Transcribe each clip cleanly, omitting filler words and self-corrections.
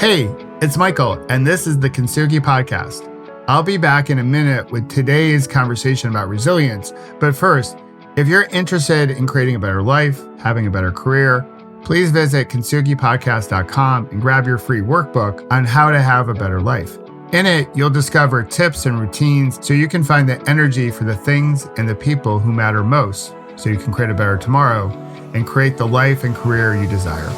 Hey, it's Michael, and this is the Kintsugi Podcast. I'll be back in a minute with today's conversation about resilience. But first, if you're interested in creating a better life, having a better career, please visit kintsugipodcast.com and grab your free workbook on how to have a better life. In it, you'll discover tips and routines so you can find the energy for the things and the people who matter most, so you can create a better tomorrow and create the life and career you desire.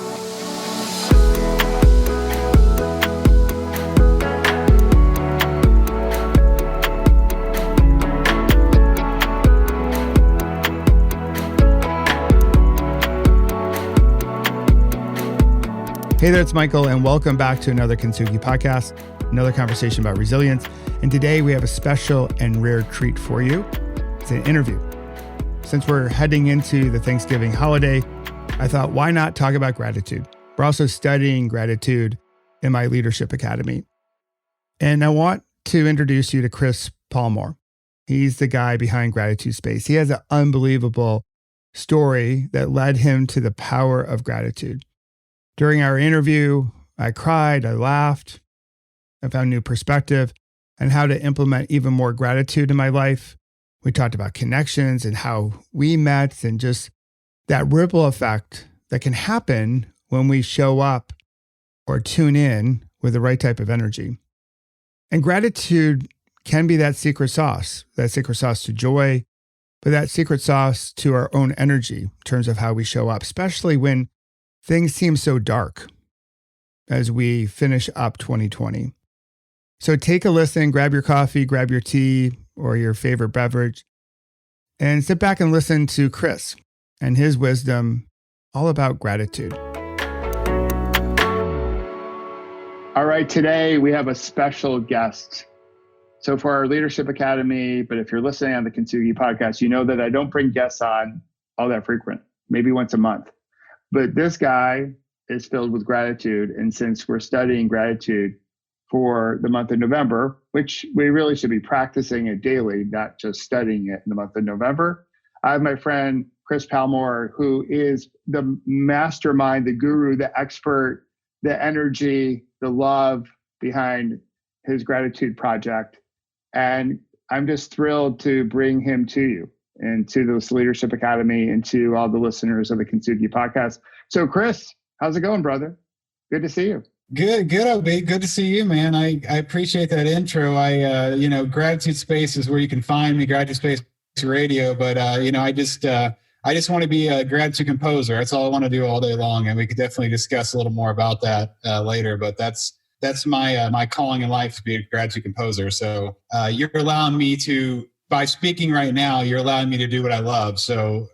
Hey there, it's Michael, and welcome back to another Kintsugi Podcast, another conversation about resilience. And today we have a special and rare treat for you. It's an interview. Since we're heading into the Thanksgiving holiday, I thought, why not talk about gratitude? We're also studying gratitude in my leadership academy. And I want to introduce you to Chris Palmore. He's the guy behind Gratitude Space. He has an unbelievable story that led him to the power of gratitude. During our interview, I cried, I laughed, I found new perspective on how to implement even more gratitude in my life. We talked about connections and how we met and just that ripple effect that can happen when we show up or tune in with the right type of energy. And gratitude can be that secret sauce to joy, but that secret sauce to our own energy in terms of how we show up, especially when things seem so dark as we finish up 2020. So take a listen, grab your coffee, grab your tea or your favorite beverage, and sit back and listen to Chris and his wisdom all about gratitude. All right, today we have a special guest. So for our Leadership Academy, but if you're listening on the Kintsugi Podcast, you know that I don't bring guests on all that frequent, maybe once a month. But this guy is filled with gratitude. And since we're studying gratitude for the month of November, which we really should be practicing it daily, not just studying it in the month of November, I have my friend, Chris Palmore, who is the mastermind, the guru, the expert, the energy, the love behind his gratitude project. And I'm just thrilled to bring him to you and to this Leadership Academy and to all the listeners of the Kintsugi Podcast. So Chris, how's it going, brother? Good to see you. Good, OB. Good to see you, man. I appreciate that intro. Gratitude Space is where you can find me, Gratitude Space Radio. But, I just want to be a gratitude composer. That's all I want to do all day long. And we could definitely discuss a little more about that later. But that's my calling in life, to be a gratitude composer. So you're allowing me to, by speaking right now, you're allowing me to do what I love. So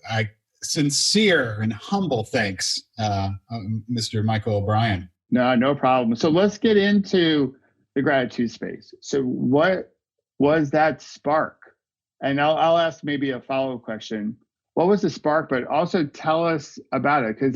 sincere and humble thanks, Mr. Michael O'Brien. No problem. So let's get into the gratitude space. So what was that spark? And I'll ask maybe a follow-up question. What was the spark? But also tell us about it, because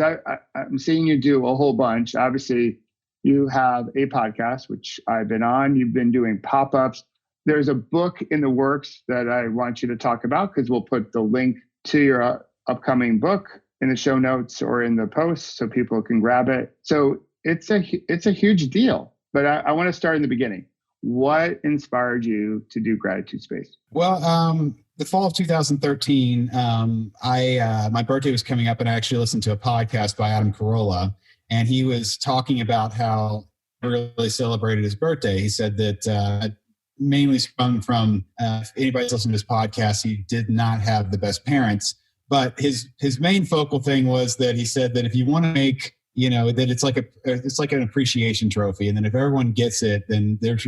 I'm seeing you do a whole bunch. Obviously, you have a podcast, which I've been on. You've been doing pop-ups. There's a book in the works that I want you to talk about, because we'll put the link to your upcoming book in the show notes or in the post so people can grab it. So it's a huge deal. But I want to start in the beginning. What inspired you to do Gratitude Space? Well, the fall of 2013, my birthday was coming up, and I actually listened to a podcast by Adam Carolla, and he was talking about how he really celebrated his birthday. He said that mainly sprung from, if anybody's listening to this podcast, he did not have the best parents. But his main focal thing was that he said that if you want to make, that it's like an appreciation trophy, and then if everyone gets it, then there's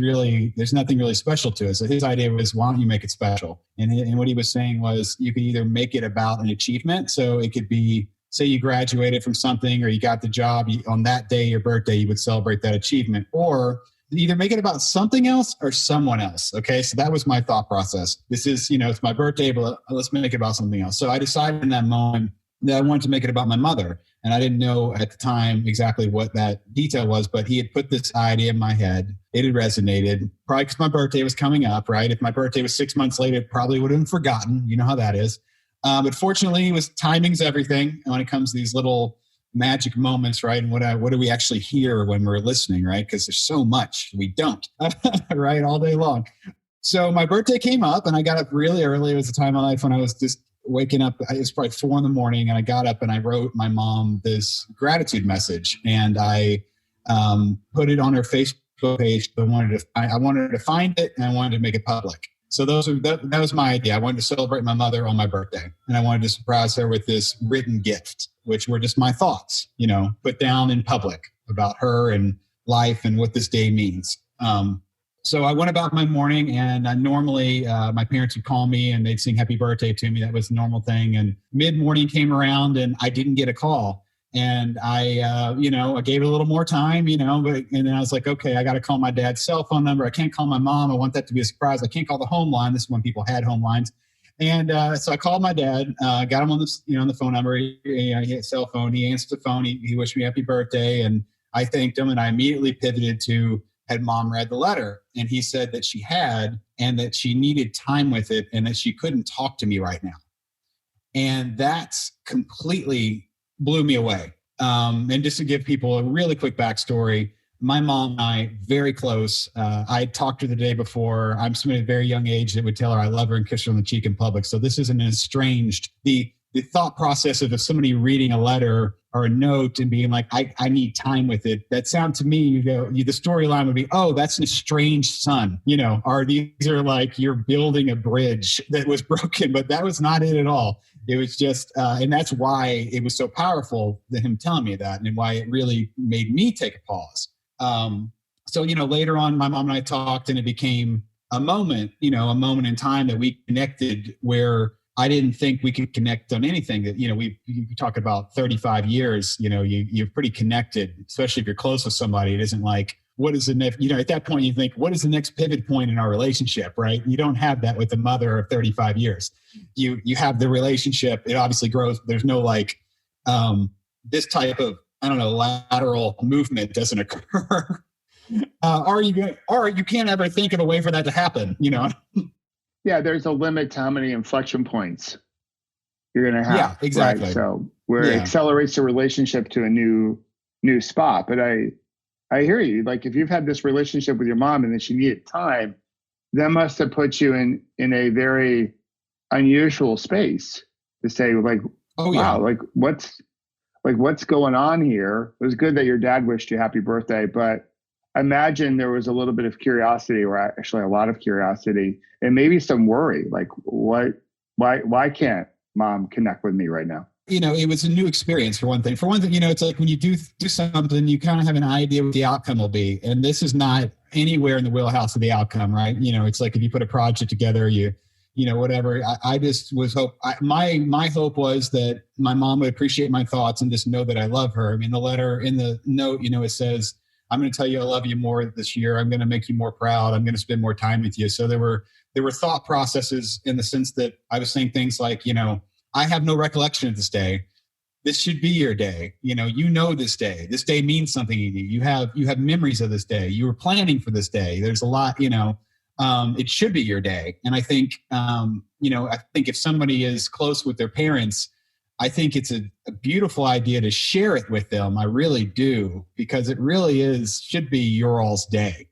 nothing really special to it. So his idea was, why don't you make it special? And what he was saying was, you could either make it about an achievement. So it could be, say you graduated from something or you got the job, on that day, your birthday, you would celebrate that achievement, or either make it about something else or someone else. Okay. So that was my thought process. This is, it's my birthday, but let's make it about something else. So I decided in that moment that I wanted to make it about my mother. And I didn't know at the time exactly what that detail was, but he had put this idea in my head. It had resonated, probably because my birthday was coming up, right? If my birthday was 6 months later, it probably would have been forgotten. You know how that is. But fortunately, timing's everything when it comes to these little magic moments, right? And what do we actually hear when we're listening, right? Because there's so much we don't, right? All day long. So my birthday came up and I got up really early. It was a time in my life when I was just waking up. It was probably 4 a.m. and I got up and I wrote my mom this gratitude message, and I put it on her Facebook page. I wanted her to find it, and I wanted to make it public. So that was my idea. I wanted to celebrate my mother on my birthday, and I wanted to surprise her with this written gift, which were just my thoughts, put down in public about her and life and what this day means. So I went about my morning, and normally my parents would call me and they'd sing happy birthday to me. That was the normal thing. And mid-morning came around and I didn't get a call. And I gave it a little more time, and then I was like, okay, I got to call my dad's cell phone number. I can't call my mom. I want that to be a surprise. I can't call the home line. This is when people had home lines. And so I called my dad, got him on on the phone number. He had a cell phone. He answered the phone. He wished me happy birthday. And I thanked him, and I immediately pivoted to, had mom read the letter? And he said that she had, and that she needed time with it, and that she couldn't talk to me right now. And that's completely blew me away. And just to give people a really quick backstory, my mom and I, very close. I talked to her the day before. I'm somebody at a very young age that would tell her I love her and kiss her on the cheek in public. So this isn't an estranged, the thought process of somebody reading a letter or a note and being like, I need time with it. That sound to me, the storyline would be, oh, that's an estranged son, or these are like, you're building a bridge that was broken, but that was not it at all. It was just, and that's why it was so powerful, that him telling me that, and why it really made me take a pause. So, later on, my mom and I talked, and it became a moment in time that we connected where I didn't think we could connect on anything. That, we talk about 35 years, you're pretty connected, especially if you're close with somebody. It isn't like, what is the next, at that point you think, what is the next pivot point in our relationship, right? You don't have that with the mother of 35 years. You have the relationship. It obviously grows. There's no this type of, lateral movement doesn't occur. Or you can't ever think of a way for that to happen, Yeah, there's a limit to how many inflection points you're going to have. Yeah, exactly. Right? So where it accelerates the relationship to a new spot. But I hear you. Like, if you've had this relationship with your mom and then she needed time, that must have put you in a very unusual space to say, like, oh, wow, what's going on here? It was good that your dad wished you happy birthday, but I imagine there was a little bit of curiosity, or actually a lot of curiosity, and maybe some worry, like, why can't mom connect with me right now? It was a new experience for one thing. It's like when you do something, you kind of have an idea what the outcome will be. And this is not anywhere in the wheelhouse of the outcome, right? It's like if you put a project together, whatever. I just was my hope was that my mom would appreciate my thoughts and just know that I love her. I mean, the letter in the note, it says, I'm going to tell you I love you more this year. I'm going to make you more proud. I'm going to spend more time with you. So there were thought processes in the sense that I was saying things like, I have no recollection of this day. This should be your day. This day. This day means something to you. You have memories of this day. You were planning for this day. There's a lot, it should be your day. And I think, I think if somebody is close with their parents, I think it's a beautiful idea to share it with them. I really do, because it really should be your all's day.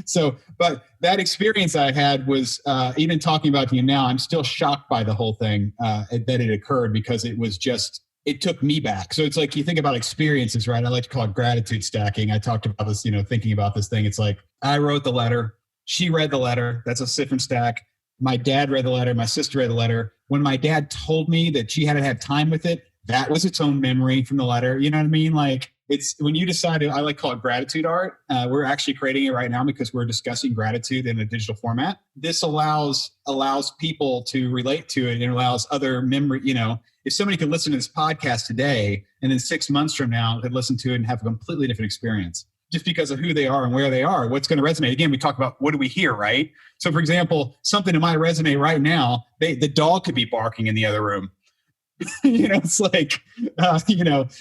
So, but that experience I had was, even talking about to you now, I'm still shocked by the whole thing, that it occurred, because it took me back. So it's like, you think about experiences, right? I like to call it gratitude stacking. I talked about this, thinking about this thing. It's like, I wrote the letter. She read the letter. That's a different stack. My dad read the letter. My sister read the letter. When my dad told me that she hadn't had time with it, that was its own memory from the letter. You know what I mean? Like, it's when you decide I like to call it gratitude art. We're actually creating it right now because we're discussing gratitude in a digital format. This allows people to relate to it, and allows other memory. If somebody could listen to this podcast today, and then 6 months from now could listen to it and have a completely different experience, just because of who they are and where they are, what's going to resonate. Again, we talk about what do we hear, right? So, for example, something that might resonate right now, the dog could be barking in the other room. It's like,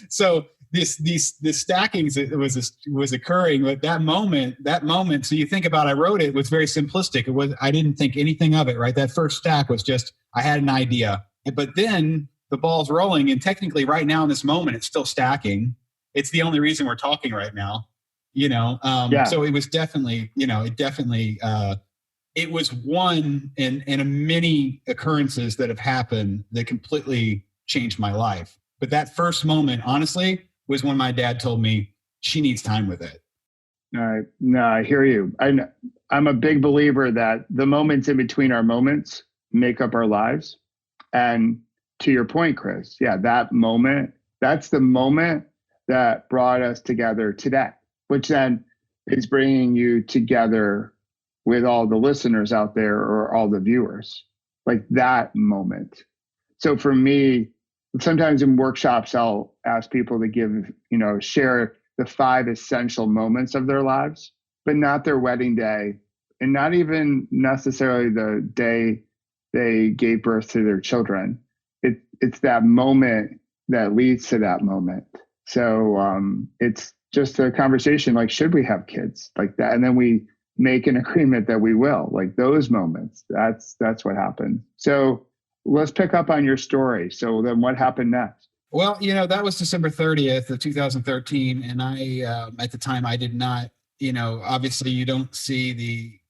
so this stacking was occurring, but that moment. So you think about, I wrote it was very simplistic. I didn't think anything of it, right? That first stack was just, I had an idea, but then the ball's rolling. And technically right now in this moment, it's still stacking. It's the only reason we're talking right now, So it was definitely, it was one in many occurrences that have happened that completely changed my life. But that first moment, honestly, was when my dad told me she needs time with it. No, I hear you. I'm a big believer that the moments in between our moments make up our lives. And to your point, Chris, that moment, that's the moment that brought us together today, which then is bringing you together with all the listeners out there or all the viewers, like that moment. So for me, sometimes in workshops, I'll ask people to share the 5 essential moments of their lives, but not their wedding day and not even necessarily the day they gave birth to their children. It's that moment that leads to that moment. So it's just a conversation like, should we have kids like that? And then we make an agreement that we will, like those moments. That's what happened. So let's pick up on your story. So then what happened next? Well, that was December 30th of 2013. And I, at the time I did not, obviously you don't see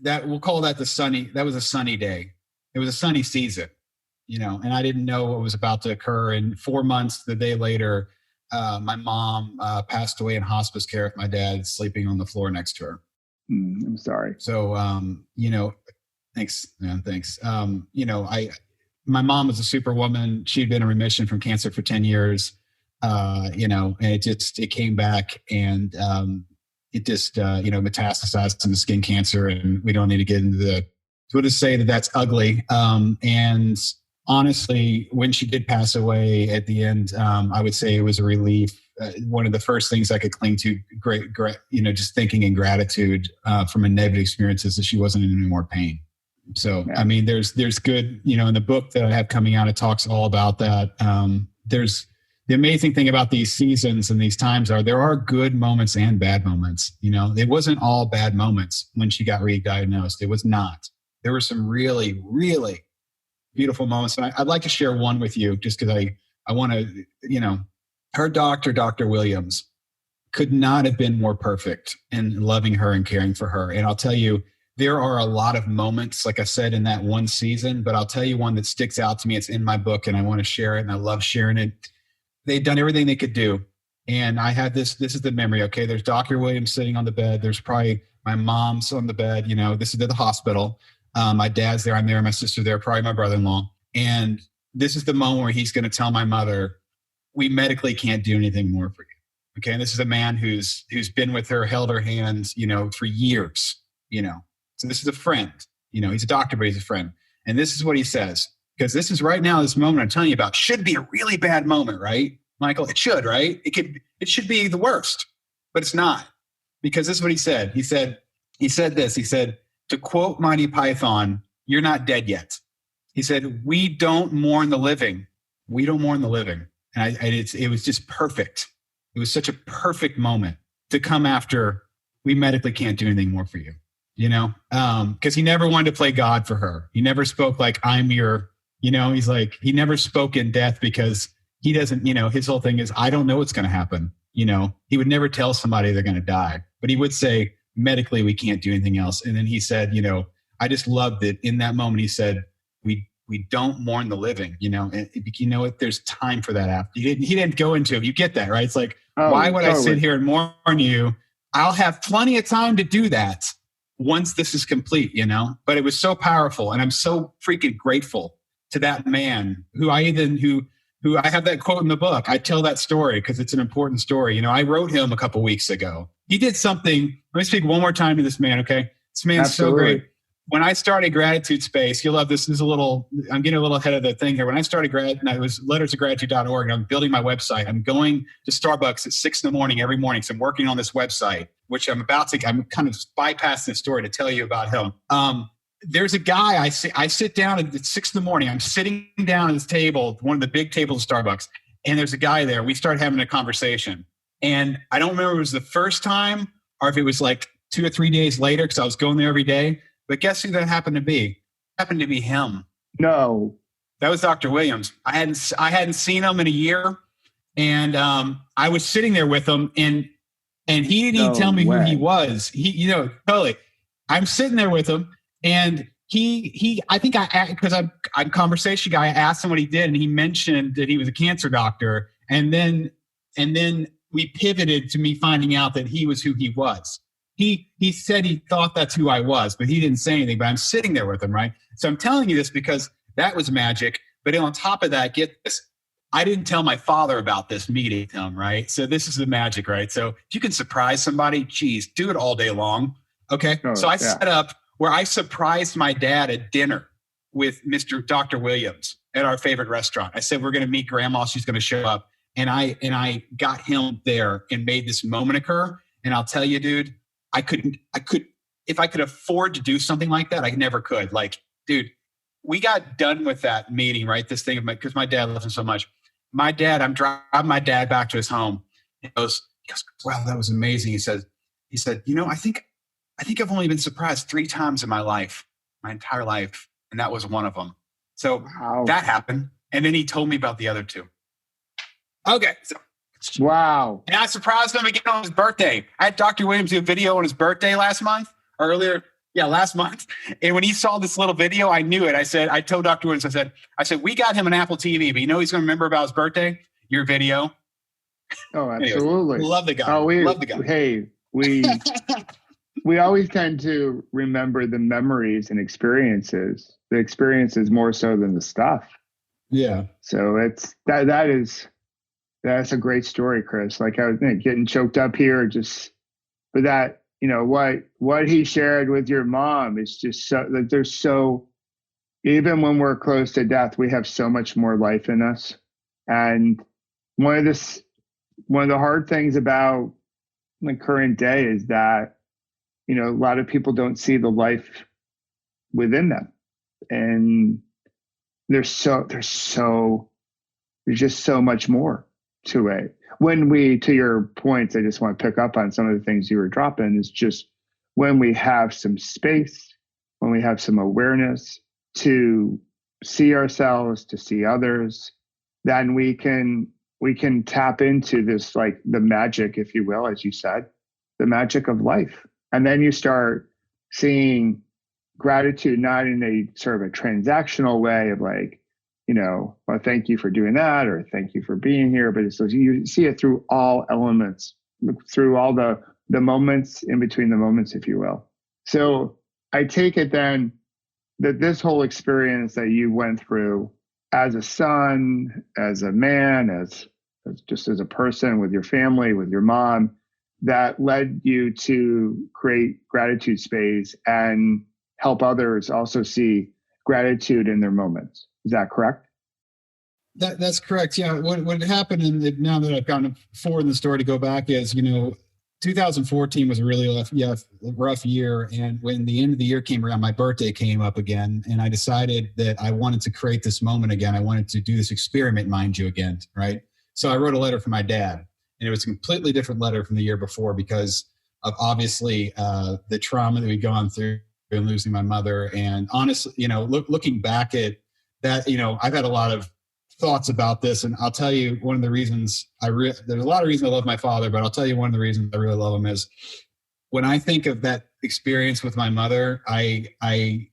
that we'll call that that was a sunny day. It was a sunny season, and I didn't know what was about to occur. And 4 months, the day later, my mom passed away in hospice care with my dad sleeping on the floor next to her. I'm sorry. So, thanks, man. Thanks. My mom was a superwoman. She'd been in remission from cancer for 10 years, and it came back and it just, metastasized into skin cancer. And we don't need to get into we'll just say that that's ugly. And honestly, when she did pass away at the end, I would say it was a relief. One of the first things I could cling to, just thinking in gratitude from a negative experience is that she wasn't in any more pain. So, yeah. I mean, there's good, in the book that I have coming out, it talks all about that. There's the amazing thing about these seasons and these times there are good moments and bad moments. It wasn't all bad moments when she got re-diagnosed. It was not. There were some really, really beautiful moments. And I'd like to share one with you just because I want to, her doctor, Dr. Williams, could not have been more perfect in loving her and caring for her. And I'll tell you, there are a lot of moments, like I said, in that one season, but I'll tell you one that sticks out to me. It's in my book and I want to share it and I love sharing it. They'd done everything they could do. And I had this is the memory. Okay. There's Dr. Williams sitting on the bed. There's probably my mom's on the bed. This is at the hospital. My dad's there. I'm there. My sister there, probably my brother-in-law. And this is the moment where he's going to tell my mother, we medically can't do anything more for you. Okay. And this is a man who's been with her, held her hands, for years, So this is a friend, he's a doctor, but he's a friend. And this is what he says, because this is right now, this moment I'm telling you about should be a really bad moment, right, Michael? It should, right? It should be the worst, but it's not, because this is what he said. He said this, to quote Monty Python, you're not dead yet. He said, we don't mourn the living. We don't mourn the living. And it was just perfect. It was such a perfect moment to come after we medically can't do anything more for you. Because he never wanted to play God for her. He never spoke like, I'm your, he's like, he never spoke in death because he doesn't, his whole thing is, I don't know what's going to happen. He would never tell somebody they're going to die, but he would say, medically, we can't do anything else. And then he said, I just loved it. In that moment, he said, we don't mourn the living, and there's time for that after. He didn't go into it. You get that, right? It's like, why would I sit here and mourn you? I'll have plenty of time to do that once this is complete, but it was so powerful. And I'm so freaking grateful to that man who I have that quote in the book. I tell that story because it's an important story. I wrote him a couple weeks ago. He did something. Let me speak one more time to this man. Okay. This man's Absolutely. So great. When I started Gratitude Space, you'll love this. I'm getting a little ahead of the thing here. When I started and I was lettersofgratitude.org, and I'm building my website. I'm going to Starbucks at 6 a.m. every morning. So I'm working on this website, which I'm kind of bypassing the story to tell you about him. There's a guy, I sit down at 6 a.m. I'm sitting down at this table, one of the big tables at Starbucks. And there's a guy there. We started having a conversation. And I don't remember if it was the first time or if it was like 2 or 3 days later, because I was going there every day. But guess who that happened to be? It happened to be him. No. That was Dr. Williams. I hadn't seen him in a year, and I was sitting there with him, and he didn't even tell me who he was. Totally. I'm sitting there with him, and I think because I'm a conversation guy, I asked him what he did, and he mentioned that he was a cancer doctor, and then we pivoted to me finding out that he was who he was. He said he thought that's who I was, but he didn't say anything. But I'm sitting there with him, right? So I'm telling you this because that was magic. But on top of that, get this. I didn't tell my father about this meeting with him, right? So this is the magic, right? So if you can surprise somebody, geez, do it all day long. Okay. So I set up where I surprised my dad at dinner with Dr. Williams at our favorite restaurant. I said, we're going to meet grandma. She's going to show up. And I got him there and made this moment occur. And I'll tell you, dude, if I could afford to do something like that, I never could. Like, dude, we got done with that meeting, right? This thing, because my dad loves him so much. I'm driving my dad back to his home. He goes, wow, that was amazing. He said, I think I've only been surprised 3 times in my life, my entire life. And that was one of them. So that happened. And then he told me about the other 2. Okay. So, wow. And I surprised him again on his birthday. I had Dr. Williams do a video on his birthday last month. And when he saw this little video, I knew it. I told Dr. Williams, I said, we got him an Apple TV, but he's going to remember about his birthday? Your video. Oh, absolutely. Anyways, love the guy. Love the guy. Hey, we always tend to remember the memories and experiences, the experiences more so than the stuff. Yeah. So that's a great story, Chris. Like I was getting choked up here but that, what he shared with your mom is just so like even when we're close to death, we have so much more life in us. And one of the hard things about the current day is that, a lot of people don't see the life within them. And there's just so much more to it. To your points, I just want to pick up on some of the things you were dropping, is just when we have some space, when we have some awareness to see ourselves, to see others, then we can tap into this, like the magic, if you will, as you said, the magic of life. And then you start seeing gratitude, not in a sort of a transactional way of like, well, thank you for doing that, or thank you for being here. But it's you see it through all elements, through all the moments in between the moments, if you will. So I take it then that this whole experience that you went through as a son, as a man, as just as a person with your family, with your mom, that led you to create gratitude space and help others also see gratitude in their moments. Is that correct? That's correct. Yeah. What happened, and now that I've gotten forward in the story to go back, is 2014 was a really rough year, and when the end of the year came around, my birthday came up again, and I decided that I wanted to create this moment again. I wanted to do this experiment, mind you, again, right? So I wrote a letter for my dad, and it was a completely different letter from the year before because of obviously the trauma that we'd gone through and losing my mother. And honestly, looking back at that, I've had a lot of thoughts about this, and I'll tell you one of the reasons there's a lot of reasons I love my father, but I'll tell you one of the reasons I really love him is when I think of that experience with my mother, the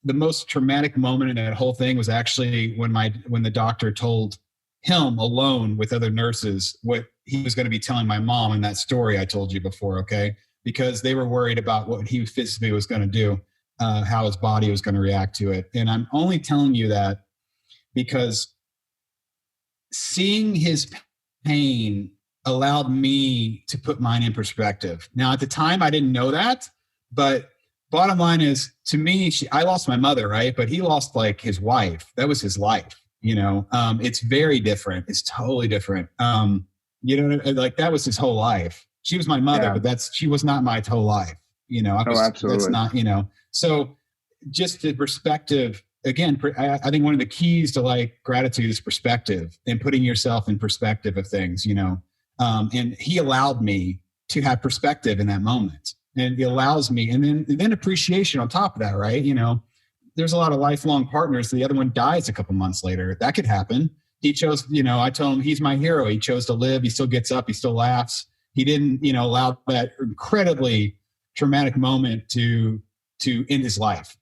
most traumatic moment in that whole thing was actually when the doctor told him alone with other nurses what he was going to be telling my mom in that story I told you before, okay? Because they were worried about what he physically was going to do, how his body was going to react to it. And I'm only telling you that because seeing his pain allowed me to put mine in perspective. Now, at the time, I didn't know that, but bottom line is, to me, I lost my mother, right? But he lost like his wife. That was his life, It's very different. It's totally different. Like that was his whole life. She was my mother, but she was not my whole life. Absolutely. That's not, So just the perspective, again, I think one of the keys to like gratitude is perspective and putting yourself in perspective of things, and he allowed me to have perspective in that moment, and it allows me, and then appreciation on top of that, right? there's a lot of lifelong partners. The other one dies a couple months later. That could happen. He chose, I told him he's my hero. He chose to live. He still gets up. He still laughs. He didn't, allow that incredibly traumatic moment to end his life,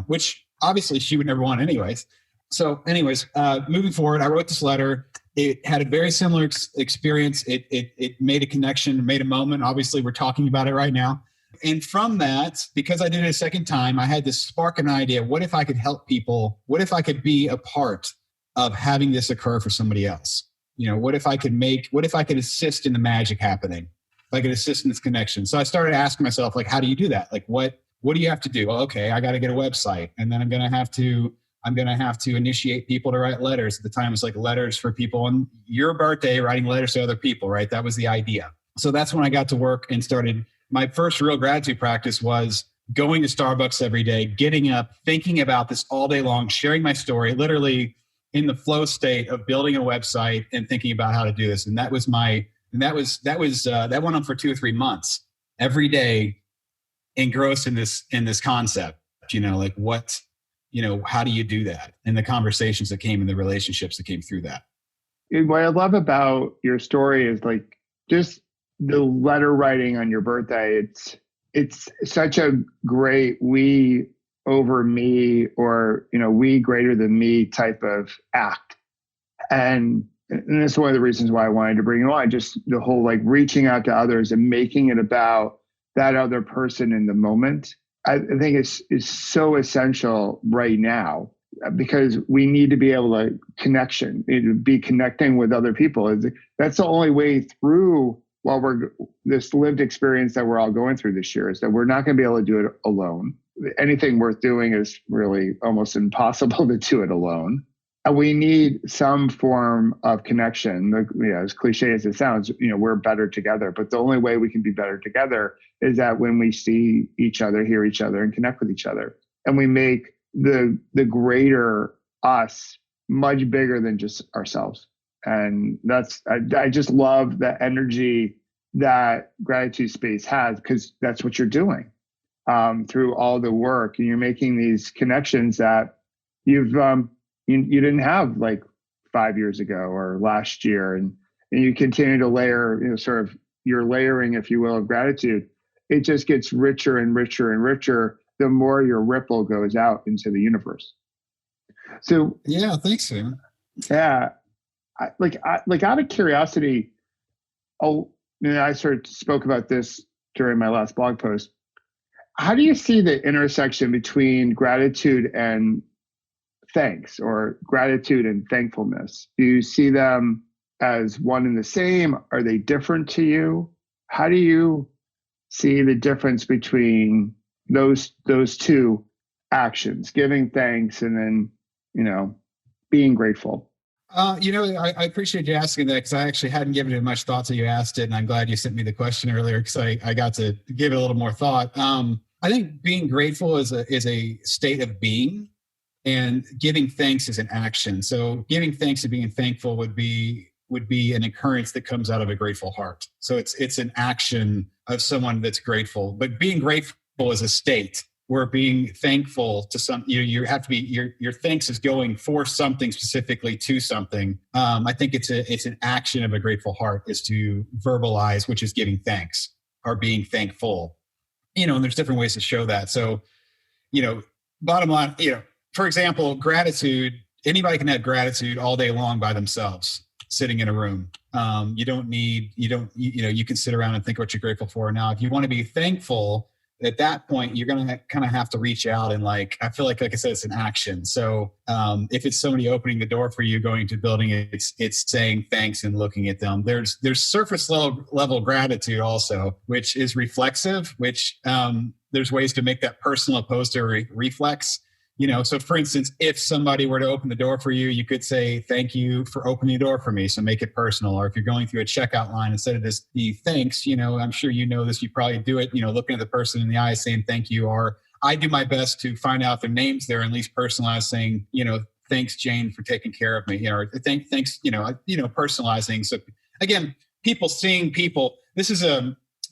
which obviously she would never want anyways. So anyways, moving forward, I wrote this letter. It had a very similar experience. It made a connection, made a moment. Obviously, we're talking about it right now. And from that, because I did it a second time, I had this spark an idea. What if I could help people? What if I could be a part of having this occur for somebody else? What if I could assist in the magic happening? If I could assist in this connection. So I started asking myself, like, how do you do that? Like, what do you have to do? Well, okay, I got to get a website. And then I'm going to have to initiate people to write letters. At the time, it was like letters for people on your birthday, writing letters to other people, right? That was the idea. So that's when I got to work and started. My first real gratitude practice was going to Starbucks every day, getting up, thinking about this all day long, sharing my story, literally in the flow state of building a website and thinking about how to do this. And that went on for 2 or 3 months, every day, engrossed in this concept, like what, how do you do that? And the conversations that came and the relationships that came through that. What I love about your story is like just the letter writing on your birthday. It's such a great we over me, or, we greater than me type of act. And that's one of the reasons why I wanted to bring you on, just the whole like reaching out to others and making it about that other person in the moment. I think is so essential right now, because we need to be able to be connecting with other people. That's the only way through this lived experience that we're all going through this year, is that we're not going to be able to do it alone. Anything worth doing is really almost impossible to do it alone. And we need some form of connection. As cliche as it sounds, we're better together. But the only way we can be better together is that when we see each other, hear each other, and connect with each other. And we make the greater us much bigger than just ourselves. And I just love the energy that Gratitude Space has, because that's what you're doing through all the work. And you're making these connections that you didn't have like 5 years ago or last year. And you continue to layer, sort of your layering, if you will, of gratitude. It just gets richer and richer and richer the more your ripple goes out into the universe. So yeah, thanks, man. Yeah. Out of curiosity, I sort of spoke about this during my last blog post. How do you see the intersection between gratitude and thanks, or gratitude and thankfulness? Do you see them as one and the same? Are they different to you? How do you see the difference between those two actions, giving thanks and then, being grateful? I appreciate you asking that, because I actually hadn't given it much thought till you asked it. And I'm glad you sent me the question earlier, because I got to give it a little more thought. I think being grateful is a state of being, and giving thanks is an action. So giving thanks and being thankful would be an occurrence that comes out of a grateful heart. So it's an action of someone that's grateful. But being grateful is a state where being thankful to you have to be, your thanks is going for something specifically to something. I think it's an action of a grateful heart is to verbalize, which is giving thanks or being thankful. And there's different ways to show that. So, bottom line, for example, gratitude, anybody can have gratitude all day long by themselves, sitting in a room. You can sit around and think what you're grateful for. Now, if you want to be thankful, at that point, you're going to kind of have to reach out and I feel like I said, it's an action. So if it's somebody opening the door for you, going to building, it's saying thanks and looking at them. There's surface level gratitude also, which is reflexive, which there's ways to make that personal opposed to reflex. So for instance, if somebody were to open the door for you, you could say, thank you for opening the door for me. So make it personal. Or if you're going through a checkout line, instead of this, the thanks, I'm sure this, you probably do it, looking at the person in the eye saying thank you. Or I do my best to find out their names there and at least personalize, saying, thanks, Jane, for taking care of me. Or thanks, personalizing. So again, people seeing people, this is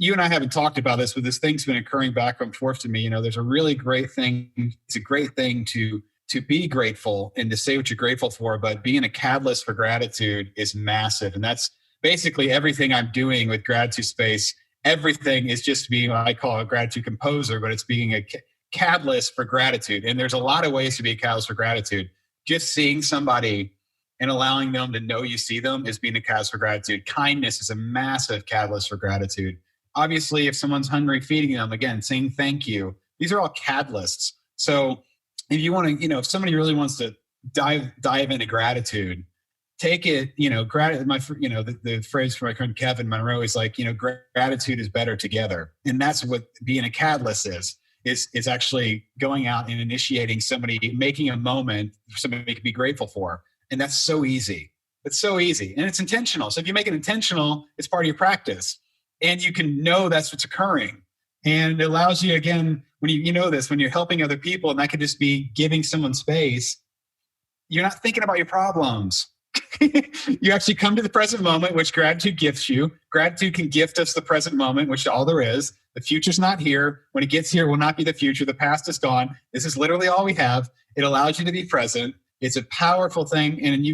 you and I haven't talked about this, but this thing's been occurring back and forth to me. There's a really great thing. It's a great thing to be grateful and to say what you're grateful for, but being a catalyst for gratitude is massive. And that's basically everything I'm doing with Gratitude Space. Everything is just being what I call a gratitude composer, but it's being a catalyst for gratitude. And there's a lot of ways to be a catalyst for gratitude. Just seeing somebody and allowing them to know you see them is being a catalyst for gratitude. Kindness is a massive catalyst for gratitude. Obviously, if someone's hungry, feeding them, again, saying thank you. These are all catalysts. So if you want to, if somebody really wants to dive into gratitude, take it, the phrase from my friend Kevin Monroe is like, gratitude is better together. And that's what being a catalyst is actually going out and initiating somebody, making a moment for somebody to be grateful for. And that's so easy. It's so easy. And it's intentional. So if you make it intentional, it's part of your practice. And you can know that's what's occurring. And it allows you, again, when when you're helping other people, and that could just be giving someone space, you're not thinking about your problems. You actually come to the present moment, which gratitude gifts you. Gratitude can gift us the present moment, which all there is. The future's not here. When it gets here, it will not be the future. The past is gone. This is literally all we have. It allows you to be present. It's a powerful thing. And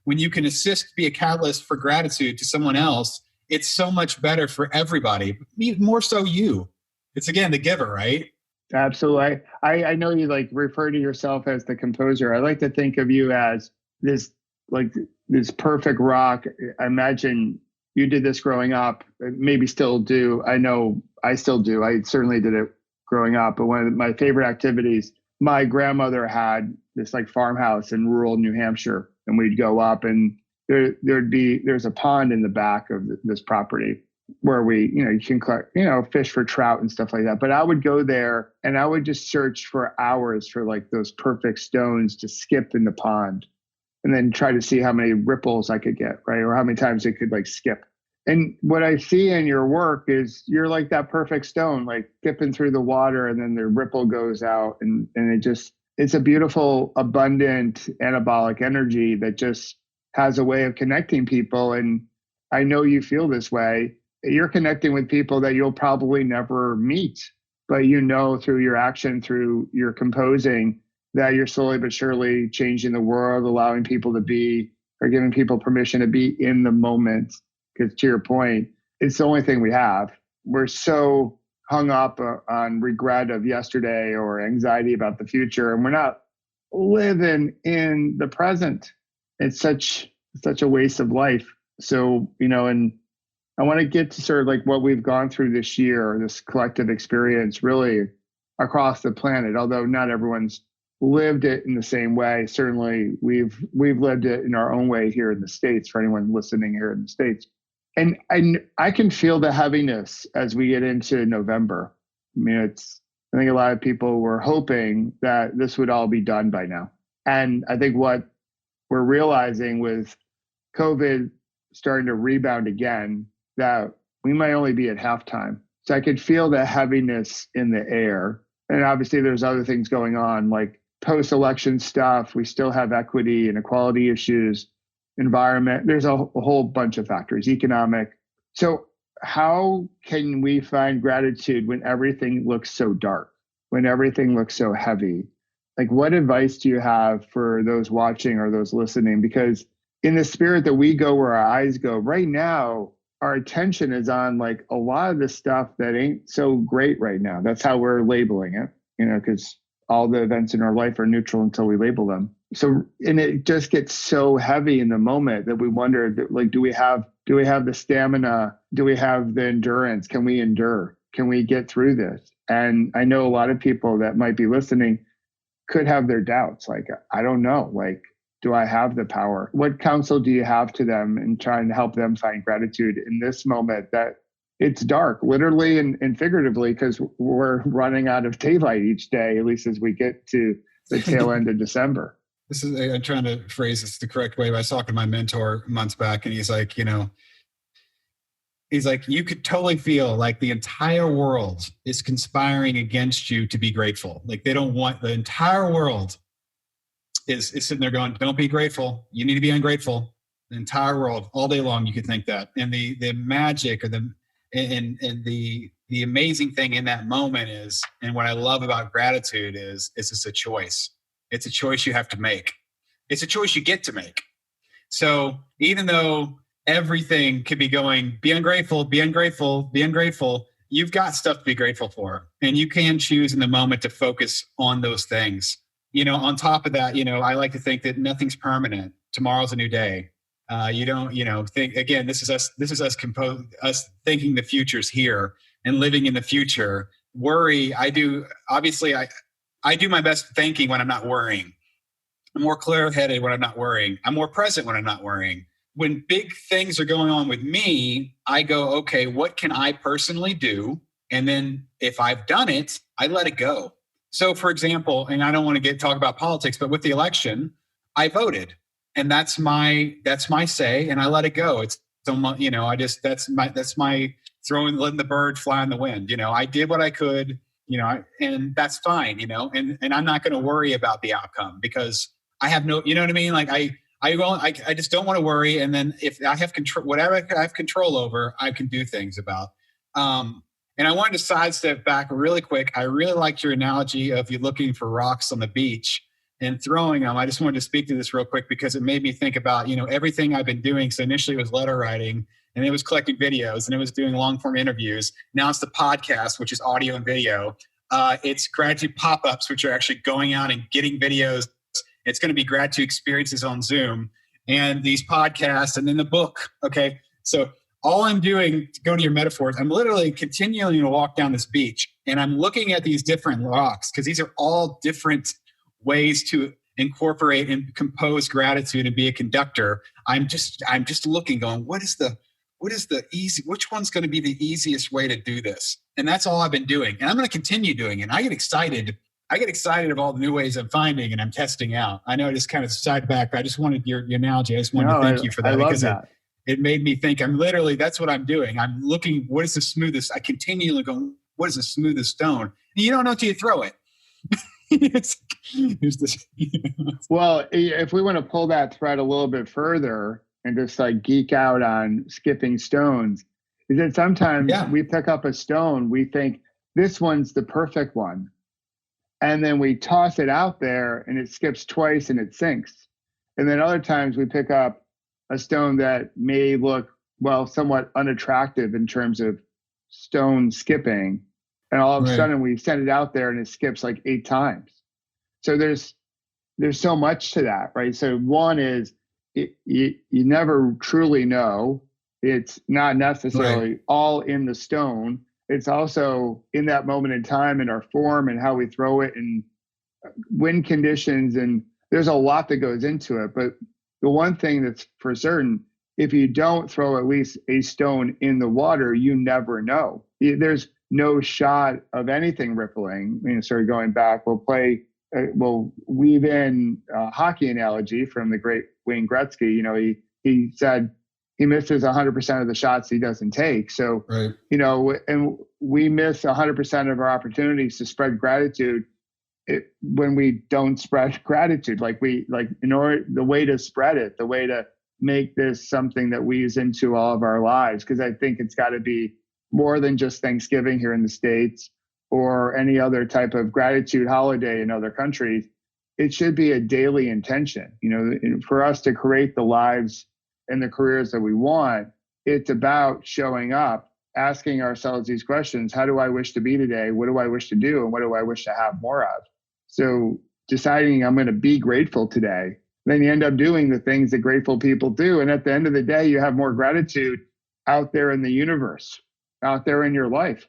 when you can be a catalyst for gratitude to someone else, it's so much better for everybody, more so you. It's, again, the giver, right? Absolutely. I know you refer to yourself as the composer. I like to think of you as this perfect rock. I imagine you did this growing up, maybe still do. I know I still do. I certainly did it growing up. But one of my favorite activities, my grandmother had this farmhouse in rural New Hampshire, and we'd go up, and there's a pond in the back of this property where you can collect, fish for trout and stuff like that. But I would go there and I would just search for hours for those perfect stones to skip in the pond, and then try to see how many ripples I could get, right? Or how many times it could skip. And what I see in your work is you're like that perfect stone, dipping through the water, and then the ripple goes out, and it's a beautiful, abundant, anabolic energy that just has a way of connecting people. And I know you feel this way. You're connecting with people that you'll probably never meet, but through your action, through your composing, that you're slowly but surely changing the world, allowing people to be, or giving people permission to be in the moment. Because to your point, it's the only thing we have. We're so hung up on regret of yesterday or anxiety about the future, and we're not living in the present. It's such a waste of life. So, and I want to get to sort of what we've gone through this year, this collective experience really across the planet, although not everyone's lived it in the same way. Certainly we've lived it in our own way here in the States, for anyone listening here in the States. And I can feel the heaviness as we get into November. I think a lot of people were hoping that this would all be done by now. And I think what we're realizing with COVID starting to rebound again, that we might only be at halftime. So I could feel the heaviness in the air. And obviously there's other things going on, like post-election stuff. We still have equity and equality issues, environment. There's a whole bunch of factors, economic. So how can we find gratitude when everything looks so dark, when everything looks so heavy? What advice do you have for those watching or those listening? Because in the spirit that we go where our eyes go, right now, our attention is on a lot of the stuff that ain't so great right now. That's how we're labeling it, because all the events in our life are neutral until we label them. So, and it just gets so heavy in the moment that we wonder, do we have the stamina? Do we have the endurance? Can we endure? Can we get through this? And I know a lot of people that might be listening could have their doubts. I don't know, do I have the power? What counsel do you have to them in trying to help them find gratitude in this moment that it's dark, literally and figuratively, because we're running out of daylight each day, at least as we get to the tail end of December? I'm trying to phrase this the correct way, but I was talking to my mentor months back, and he's like, you could totally feel like the entire world is conspiring against you to be grateful. They don't want, the entire world is sitting there going, don't be grateful. You need to be ungrateful. The entire world, all day long, you could think that. And the magic and the amazing thing in that moment is, and what I love about gratitude is it's a choice. It's a choice you have to make. It's a choice you get to make. So even though everything could be going, be ungrateful, be ungrateful, be ungrateful, you've got stuff to be grateful for. And you can choose in the moment to focus on those things. On top of that, I like to think that nothing's permanent. Tomorrow's a new day. You don't, think, again, this is us thinking the future's here and living in the future. Worry, I do my best thinking when I'm not worrying. I'm more clear-headed when I'm not worrying. I'm more present when I'm not worrying. When big things are going on with me, I go, okay, what can I personally do? And then if I've done it, I let it go. So for example, and I don't want to letting about politics, but with the election, I voted. And that's my say, and I let it go. It's that's my letting the bird fly in the wind. I did what I could, and that's fine, and I'm not going to worry about the outcome because I have no, you know what I mean? Like I just don't want to worry. And then if I have control, whatever I have control over, I can do things about. And I wanted to sidestep back really quick. I really liked your analogy of you looking for rocks on the beach and throwing them. I just wanted to speak to this real quick because it made me think about, everything I've been doing. So initially it was letter writing, and it was collecting videos, and it was doing long form interviews. Now it's the podcast, which is audio and video. It's gratitude pop-ups, which are actually going out and getting videos. It's going to be gratitude experiences on Zoom and these podcasts and then the book. Okay. So all I'm doing, to go to your metaphors, I'm literally continuing to walk down this beach, and I'm looking at these different rocks because these are all different ways to incorporate and compose gratitude and be a conductor. I'm just looking, going, which one's going to be the easiest way to do this? And that's all I've been doing. And I'm going to continue doing it. And I get excited of all the new ways I'm finding and I'm testing out. I know I just kind of side back, but I just wanted your analogy. I just wanted to thank you for that because it made me think. That's what I'm doing. I'm looking, what is the smoothest? I continually go, what is the smoothest stone? And you don't know until you throw it. Well, if we want to pull that thread a little bit further and just like geek out on skipping stones, is that sometimes we pick up a stone, we think this one's the perfect one. And then we toss it out there and it skips twice and it sinks. And then other times we pick up a stone that may look, somewhat unattractive in terms of stone skipping. And all of a sudden we send it out there and it skips like 8 times. So there's so much to that, right? So one is you never truly know. It's not necessarily all in the stone. It's also in that moment in time and our form and how we throw it and wind conditions. And there's a lot that goes into it. But the one thing that's for certain, if you don't throw at least a stone in the water, you never know. There's no shot of anything rippling. Going back, we'll weave in a hockey analogy from the great Wayne Gretzky. He said he misses 100% of the shots he doesn't take. So, and we miss 100% of our opportunities to spread gratitude when we don't spread gratitude. The way to spread it, the way to make this something that weaves into all of our lives, because I think it's got to be more than just Thanksgiving here in the States or any other type of gratitude holiday in other countries. It should be a daily intention. For us to create the lives and the careers that we want, it's about showing up, asking ourselves these questions. How do I wish to be today? What do I wish to do? And what do I wish to have more of? So deciding I'm going to be grateful today, then you end up doing the things that grateful people do. And at the end of the day, you have more gratitude out there in the universe, out there in your life.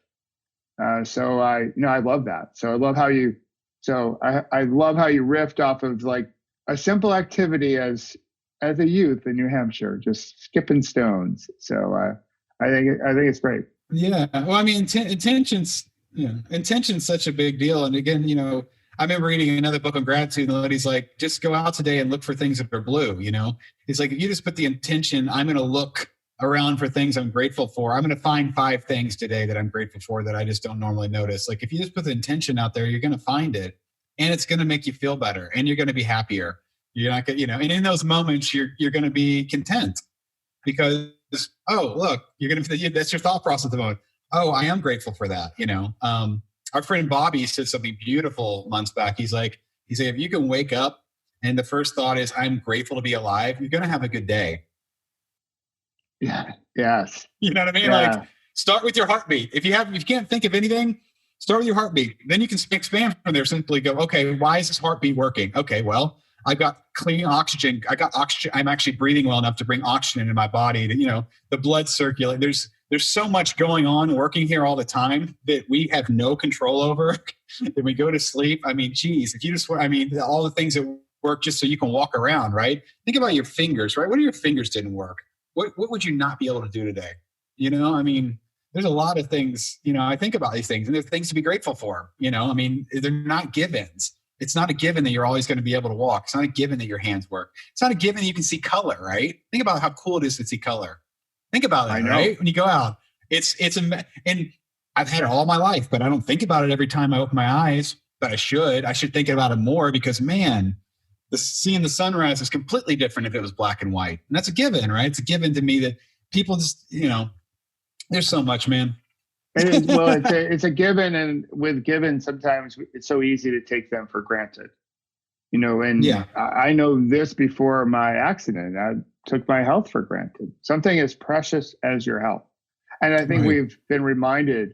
So I love that. So I love how you riffed off of like a simple activity as a youth in New Hampshire, just skipping stones. So I think it's great. Yeah. Well, I mean, intention's such a big deal. And again, I remember reading another book on gratitude, and the lady's like, just go out today and look for things that are blue. It's like, if you just put the intention, I'm going to look around for things I'm grateful for. I'm going to find 5 things today that I'm grateful for that I just don't normally notice. Like if you just put the intention out there, you're going to find it, and it's going to make you feel better, and you're going to be happier. You're not going, and in those moments, you're going to be content because oh, look, that's your thought process at the moment. Oh, I am grateful for that. Our friend Bobby said something beautiful months back. He said, if you can wake up and the first thought is, I'm grateful to be alive, you're going to have a good day. Yeah. Yes. You know what I mean? Yeah. Like, start with your heartbeat. If you can't think of anything, start with your heartbeat. Then you can expand from there. Simply go, okay, why is this heartbeat working? Okay, well, I've got clean oxygen. I got oxygen. I'm actually breathing well enough to bring oxygen into my body to, the blood circulate. There's so much going on working here all the time that we have no control over. Then we go to sleep. I mean, geez, if you just, all the things that work just so you can walk around, right? Think about your fingers, right? What if your fingers didn't work? What would you not be able to do today? There's a lot of things, I think about these things and there's things to be grateful for, they're not givens. It's not a given that you're always going to be able to walk. It's not a given that your hands work. It's not a given that you can see color, right? Think about how cool it is to see color. Think about that, right? When you go out, and I've had it all my life, but I don't think about it every time I open my eyes, but I should think about it more because man, seeing the sunrise is completely different if it was black and white. And that's a given, right? It's a given to me that people just, there's so much, man. It's a given. And with given, sometimes it's so easy to take them for granted, I know this before my accident, I took my health for granted. Something as precious as your health. And I think we've been reminded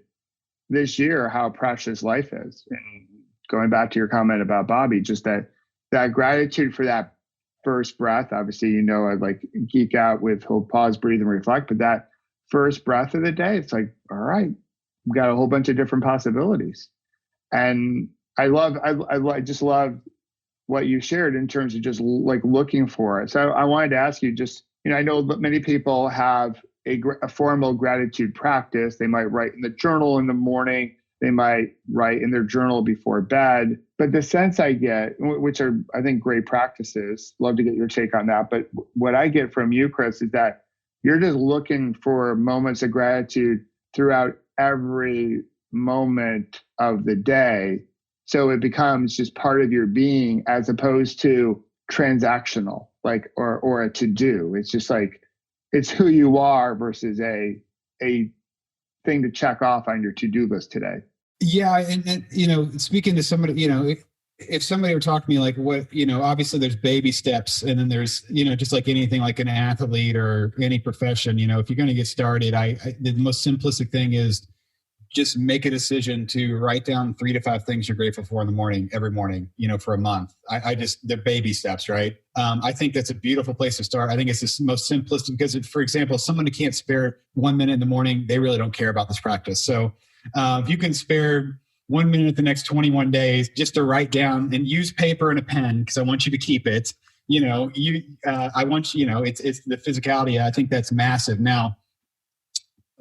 this year how precious life is. And going back to your comment about Bobby, just that gratitude for that first breath. Obviously, I like geek out with he'll pause, breathe, and reflect. But that first breath of the day, it's like, all right, we've got a whole bunch of different possibilities. And I just love what you shared in terms of just like looking for it. So I wanted to ask you just, I know many people have a formal gratitude practice. They might write in the journal in the morning. They might write in their journal before bed. But the sense I get, which are, I think, great practices, love to get your take on that. But what I get from you, Chris, is that you're just looking for moments of gratitude throughout every moment of the day. So it becomes just part of your being as opposed to transactional, like, or a to-do. It's just like, it's who you are versus a thing to check off on your to-do list today. Yeah. And speaking to somebody, if somebody were talking to me like what, obviously there's baby steps and then there's, just like anything like an athlete or any profession, if you're going to get started, the most simplistic thing is just make a decision to write down 3 to 5 things you're grateful for in the morning, every morning, for a month. They're baby steps, right? I think that's a beautiful place to start. I think it's the most simplistic because for example, if someone who can't spare 1 minute in the morning, they really don't care about this practice. So if you can spare 1 minute the next 21 days just to write down and use paper and a pen, because I want you to keep it, I want you, it's the physicality. I think that's massive. Now,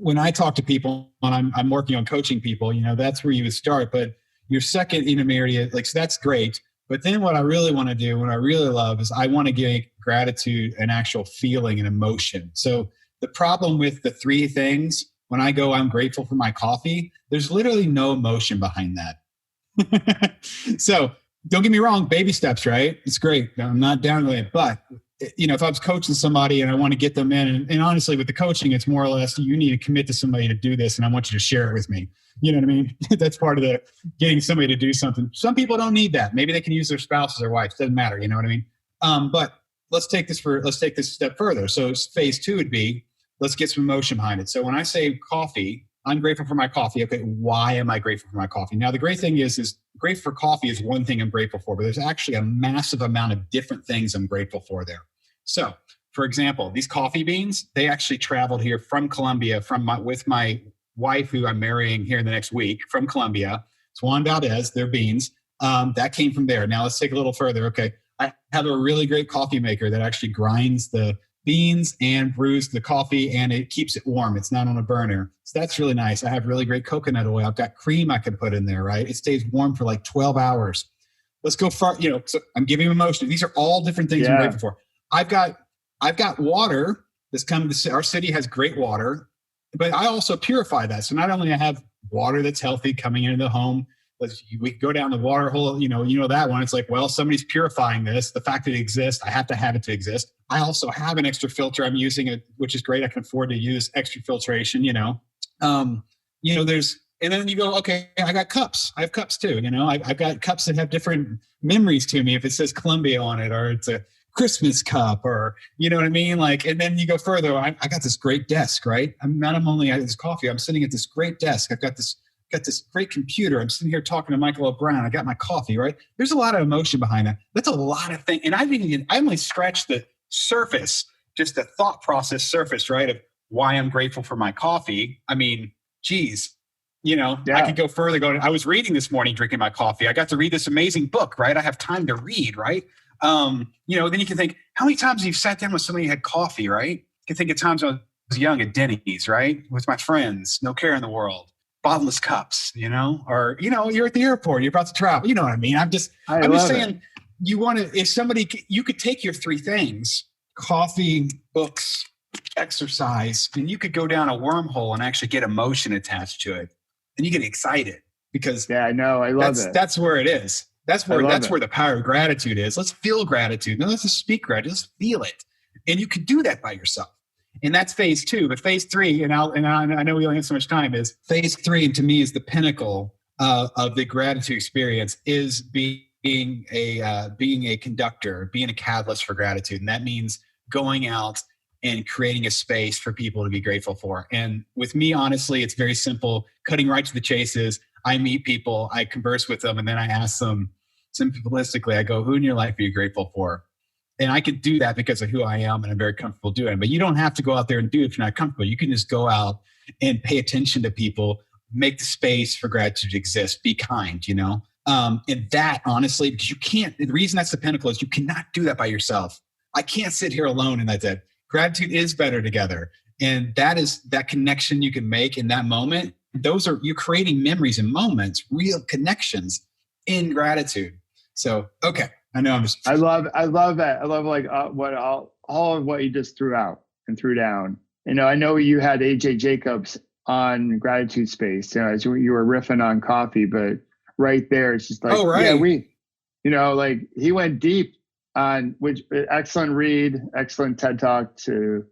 when I talk to people and I'm working on coaching people, that's where you would start. But your second area, so that's great. But then what I really want to do, what I really love is I want to give gratitude an actual feeling and emotion. So the problem with the 3 things, when I go, I'm grateful for my coffee, there's literally no emotion behind that. So don't get me wrong, baby steps, right? It's great. I'm not downgrading it, but if I was coaching somebody and I want to get them in, and honestly with the coaching, it's more or less, you need to commit to somebody to do this and I want you to share it with me. You know what I mean? That's part of the getting somebody to do something. Some people don't need that. Maybe they can use their spouses or wives. Doesn't matter. You know what I mean? But let's take this a step further. So phase 2 would be, let's get some emotion behind it. So when I say coffee, I'm grateful for my coffee. Okay, why am I grateful for my coffee? Now, the great thing is grateful for coffee is one thing I'm grateful for, but there's actually a massive amount of different things I'm grateful for there. So, for example, these coffee beans, they actually traveled here from Colombia with my wife, who I'm marrying here in the next week, from Colombia. It's Juan Valdez, their beans. That came from there. Now, let's take a little further. Okay, I have a really great coffee maker that actually grinds the beans and brews the coffee, and it keeps it warm. It's not on a burner. So that's really nice. I have really great coconut oil. I've got cream I can put in there, right? It stays warm for like 12 hours. Let's go far, so I'm giving emotion. These are all different things I'm grateful for. I've got water that's coming to our city has great water, but I also purify that. So not only I have water that's healthy coming into the home, We go down the water hole, you know that one. It's like, well, somebody's purifying this. The fact that it exists, I have to have it to exist. I also have an extra filter I'm using it, which is great. I can afford to use extra filtration, there's, and then you go, okay, I got cups. I have cups too. I've got cups that have different memories to me. If it says Columbia on it, or it's a Christmas cup, or you know what I mean? Like, and then you go further. I got this great desk, right? I'm only at this coffee. I'm sitting at this great desk. I've got this great computer. I'm sitting here talking to Michael O'Brien. I got my coffee, right? There's a lot of emotion behind that. That's a lot of things. And I only scratched the surface, just the thought process surface, right? Of why I'm grateful for my coffee. I mean, geez, I could go further. I was reading this morning, drinking my coffee. I got to read this amazing book, right? I have time to read, right? Then you can think, how many times you've sat down with somebody who had coffee, right? You can think of times when I was young at Denny's, right? With my friends, no care in the world, bottomless cups, or, you're at the airport, you're about to travel. You know what I mean? I'm just saying, you could take your three things, coffee, books, exercise, and you could go down a wormhole and actually get emotion attached to it. And you get excited because I love it. That's where it is. That's where the power of gratitude is. Let's feel gratitude. No, let's just speak gratitude. Let's feel it. And you could do that by yourself. And that's phase 2. But phase 3, and I know we only have so much time, is phase 3, and to me is the pinnacle of the gratitude experience, is being a conductor, being a catalyst for gratitude. And that means going out and creating a space for people to be grateful for. And with me, honestly, it's very simple. Cutting right to the chase is I meet people, I converse with them, and then I ask them simplistically, I go, who in your life are you grateful for? And I could do that because of who I am, and I'm very comfortable doing it. But you don't have to go out there and do it if you're not comfortable. You can just go out and pay attention to people, make the space for gratitude to exist, be kind, and that, honestly, because the reason that's the pinnacle is you cannot do that by yourself. I can't sit here alone and that's it. Gratitude is better together. And that connection you can make in that moment. You're creating memories and moments, real connections in gratitude. So, okay. I know I love that. I love all of what you just threw out and threw down. I know you had AJ Jacobs on Gratitude Space, as you were riffing on coffee, but right there, it's just like, oh, right. Yeah, he went deep on which excellent read, excellent TED Talk to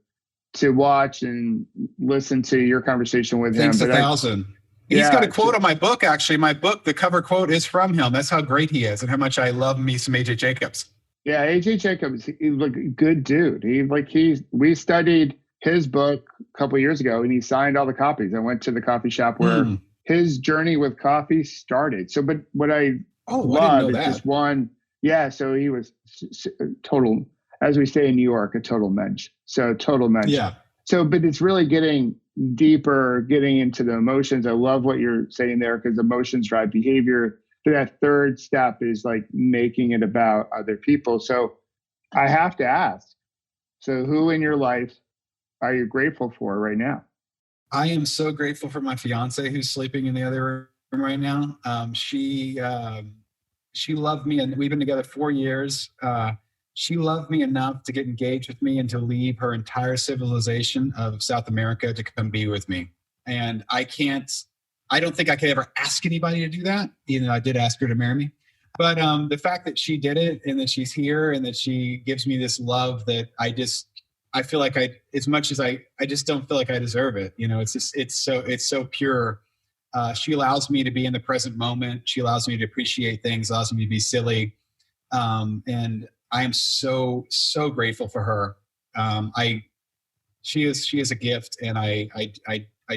watch and listen to your conversation with him. Thanks 1,000. He's got a quote on my book, actually. My book, the cover quote is from him. That's how great he is and how much I love me some AJ Jacobs. Yeah, AJ Jacobs, he's a good dude. We studied his book a couple of years ago, and he signed all the copies. I went to the coffee shop where his journey with coffee started. So, but what I love is just one. Yeah, so he was total, as we say in New York, a total mensch. So total mensch. Yeah. So, but it's really getting deeper, getting into the emotions. I love what you're saying there, because emotions drive behavior. But that third step is making it about other people. So I have to ask, so who in your life are you grateful for right now? I am so grateful for my fiance who's sleeping in the other room right now. She loved me, and we've been together 4 years. She loved me enough to get engaged with me and to leave her entire civilization of South America to come be with me. And I don't think I could ever ask anybody to do that. Even though I did ask her to marry me. But the fact that she did it, and that she's here, and that she gives me this love that I feel like as much as I just don't feel like I deserve it. It's so pure. She allows me to be in the present moment. She allows me to appreciate things, allows me to be silly. And I am so, so grateful for her. She is a gift, and I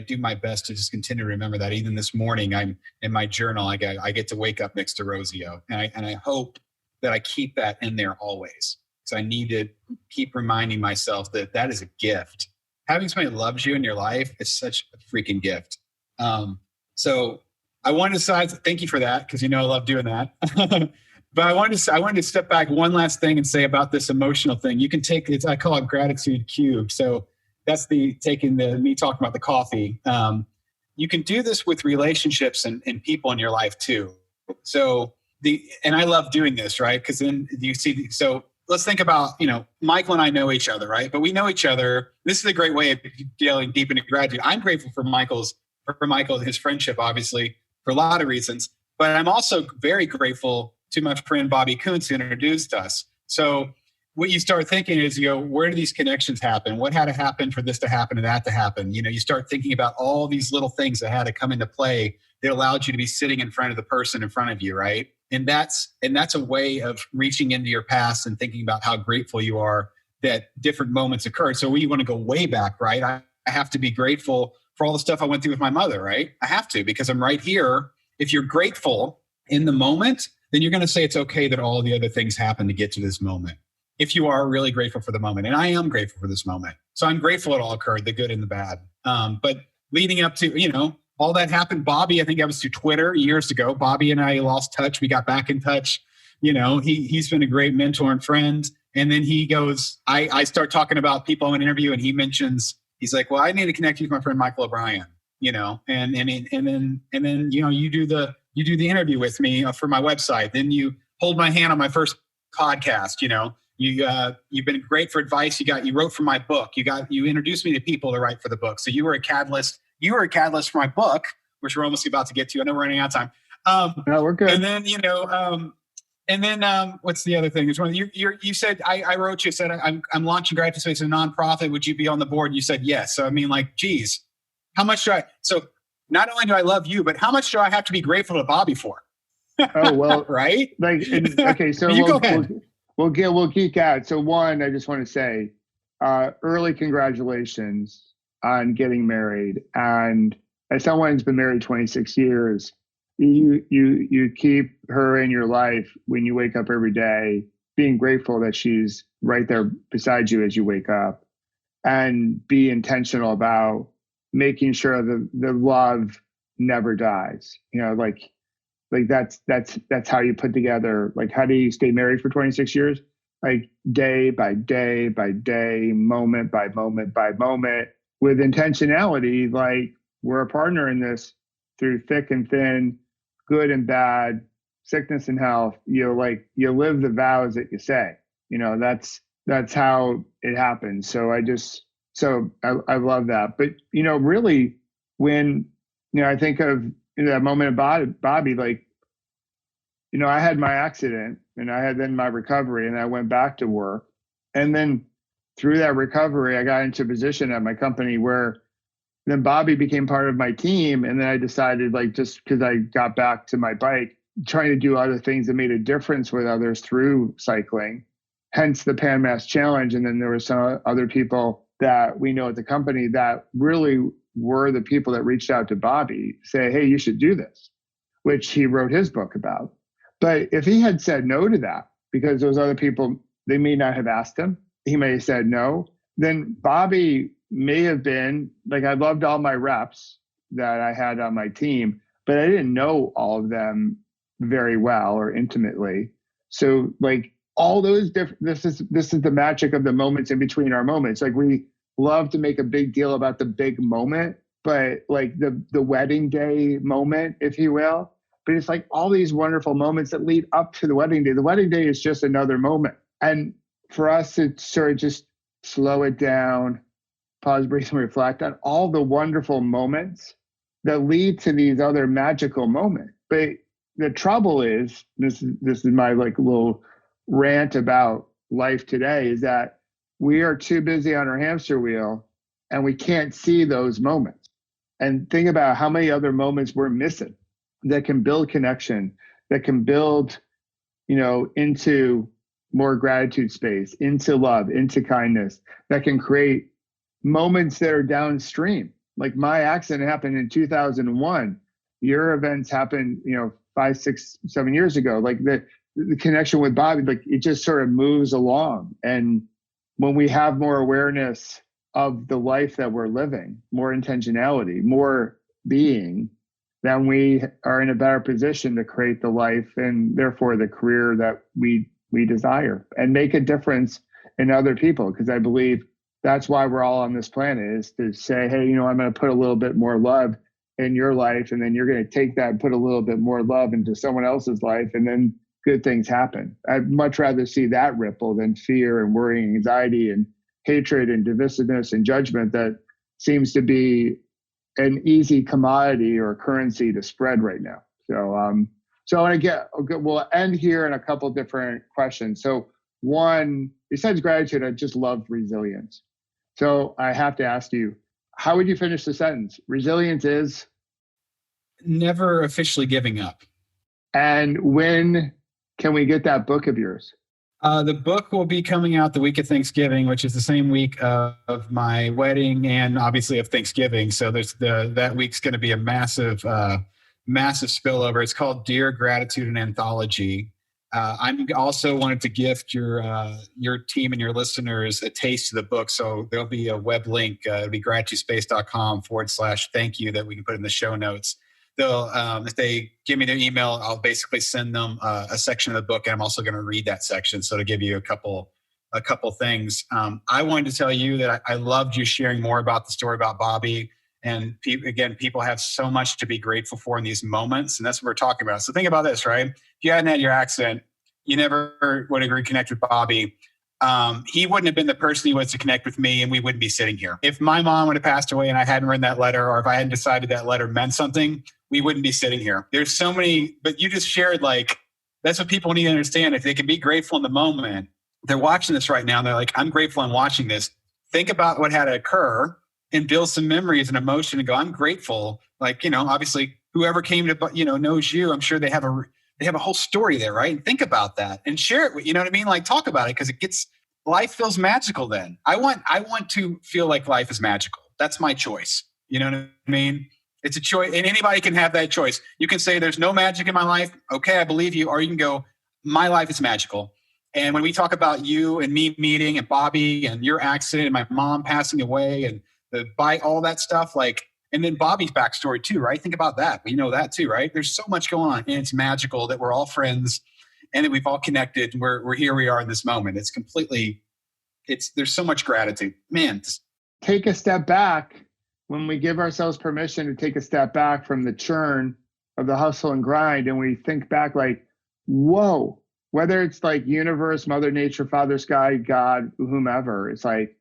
do my best to just continue to remember that. Even this morning, I'm in my journal. I get to wake up next to Rosio, and I hope that I keep that in there always. So I need to keep reminding myself that is a gift. Having somebody who loves you in your life is such a freaking gift. So I wanted to thank you for that, because I love doing that. But I wanted to step back one last thing and say about this emotional thing. You can take it. I call it gratitude cubed. So that's me talking about the coffee. You can do this with relationships and people in your life too. So and I love doing this, right? Because then you see. So let's think about, Michael and I know each other, right? But we know each other. This is a great way of dealing deep into gratitude. I'm grateful for Michael and his friendship, obviously, for a lot of reasons. But I'm also very grateful to my friend Bobby Kuntz who introduced us. So what you start thinking is, where do these connections happen? What had to happen for this to happen and that to happen? You start thinking about all these little things that had to come into play that allowed you to be sitting in front of the person in front of you, right? And that's a way of reaching into your past and thinking about how grateful you are that different moments occurred. So we want to go way back, right? I have to be grateful for all the stuff I went through with my mother, right? I have to, because I'm right here. If you're grateful in the moment, then you're going to say it's okay that all the other things happen to get to this moment. If you are really grateful for the moment, and I am grateful for this moment. So I'm grateful it all occurred, the good and the bad. But leading up to, all that happened, Bobby, I think that was through Twitter years ago. Bobby and I lost touch. We got back in touch. He's been a great mentor and friend. And then he goes, I start talking about people in an interview, and he mentions, he's like, well, I need to connect you with my friend Michael O'Brien, and then you do the interview with me for my website. Then you hold my hand on my first podcast. You've been great for advice. You wrote for my book. You introduced me to people to write for the book. So you were a catalyst. You were a catalyst for my book, which we're almost about to get to. I know we're running out of time. No, we're good. And then, what's the other thing? There's one. You said I wrote you. Said I'm launching Gratitude Space, a nonprofit. Would you be on the board? You said yes. So I mean, geez, how much do I? So not only do I love you, but how much do I have to be grateful to Bobby for? Oh well, right. Okay, so go ahead. We'll geek out. So one, I just want to say, early congratulations on getting married. And as someone who's been married 26 years, you keep her in your life when you wake up every day, being grateful that she's right there beside you as you wake up, and be intentional about making sure that the love never dies. That's how you put together, how do you stay married for 26 years? Day by day by day, moment by moment by moment, with intentionality, we're a partner in this through thick and thin, good and bad, sickness and health. You live the vows that you say. That's how it happens. So I love that. But really, when I think of that moment of Bobby, I had my accident and I had then my recovery, and I went back to work. And then through that recovery, I got into a position at my company where then Bobby became part of my team. And then I decided, just because I got back to my bike, trying to do other things that made a difference with others through cycling, hence the Pan Mass Challenge. And then there were some other people that we know at the company that really were the people that reached out to Bobby, say, hey, you should do this, which he wrote his book about. But if he had said no to that, because those other people, they may not have asked him, he may have said no, then Bobby may have been, I loved all my reps that I had on my team, but I didn't know all of them very well or intimately. So all those different, this is the magic of the moments in between our moments. We love to make a big deal about the big moment, but the wedding day moment, if you will. But it's all these wonderful moments that lead up to the wedding day. The wedding day is just another moment. And for us to sort of just slow it down, pause, breathe, and reflect on all the wonderful moments that lead to these other magical moments. But the trouble is, this is my little rant about life today, is that we are too busy on our hamster wheel and we can't see those moments. And think about how many other moments we're missing that can build connection, that can build, into more gratitude space, into love, into kindness, that can create moments that are downstream. My accident happened in 2001. Your events happened, 5, 6, 7 years ago. The connection with Bobby, it just sort of moves along. And when we have more awareness of the life that we're living, more intentionality, more being, then we are in a better position to create the life and therefore the career that we desire and make a difference in other people. Because I believe that's why we're all on this planet, is to say, hey, I'm going to put a little bit more love in your life, and then you're going to take that and put a little bit more love into someone else's life, and then good things happen. I'd much rather see that ripple than fear and worry and anxiety and hatred and divisiveness and judgment that seems to be an easy commodity or currency to spread right now. So So I want to we'll end here in a couple different questions. So one, besides gratitude, I just love resilience. So I have to ask you, how would you finish the sentence? Resilience is? Never officially giving up. And when can we get that book of yours? The book will be coming out the week of Thanksgiving, which is the same week of my wedding and obviously of Thanksgiving. So that week's going to be a massive spillover. It's called Dear Gratitude, an Anthology. I'm also wanted to gift your team and your listeners a taste of the book. So there'll be a web link. It'll be gratitudespace.com/thank you that we can put in the show notes. They'll, if they give me their email, I'll basically send them a section of the book, and I'm also going to read that section. So to give you a couple things, I wanted to tell you that I loved you sharing more about the story about Bobby. And people have so much to be grateful for in these moments, and that's what we're talking about. So think about this, right? If you hadn't had your accident, you never would have reconnected with Bobby. He wouldn't have been the person he was to connect with me, and we wouldn't be sitting here. If my mom would have passed away and I hadn't written that letter, or if I hadn't decided that letter meant something, we wouldn't be sitting here. There's so many, but you just shared, like, that's what people need to understand. If they can be grateful in the moment, they're watching this right now, and they're like, I'm grateful I'm watching this. Think about what had to occur and build some memories and emotion and go, I'm grateful. Like, obviously whoever came to, knows you, I'm sure they have a whole story there, right? And think about that and share it with, you know what I mean? Like, talk about it, because life feels magical then. I want to feel like life is magical. That's my choice. You know what I mean? It's a choice, and anybody can have that choice. You can say there's no magic in my life. Okay, I believe you. Or you can go, my life is magical. And when we talk about you and me meeting and Bobby and your accident and my mom passing away and the bike, all that stuff, like, and then Bobby's backstory too, right? Think about that. We know that too, right? There's so much going on, and it's magical that we're all friends and that we've all connected. We're here. We are in this moment. There's so much gratitude, man. Take a step back. When we give ourselves permission to take a step back from the churn of the hustle and grind, and we think back like, whoa, whether it's like universe, Mother Nature, Father Sky, God, whomever, it's like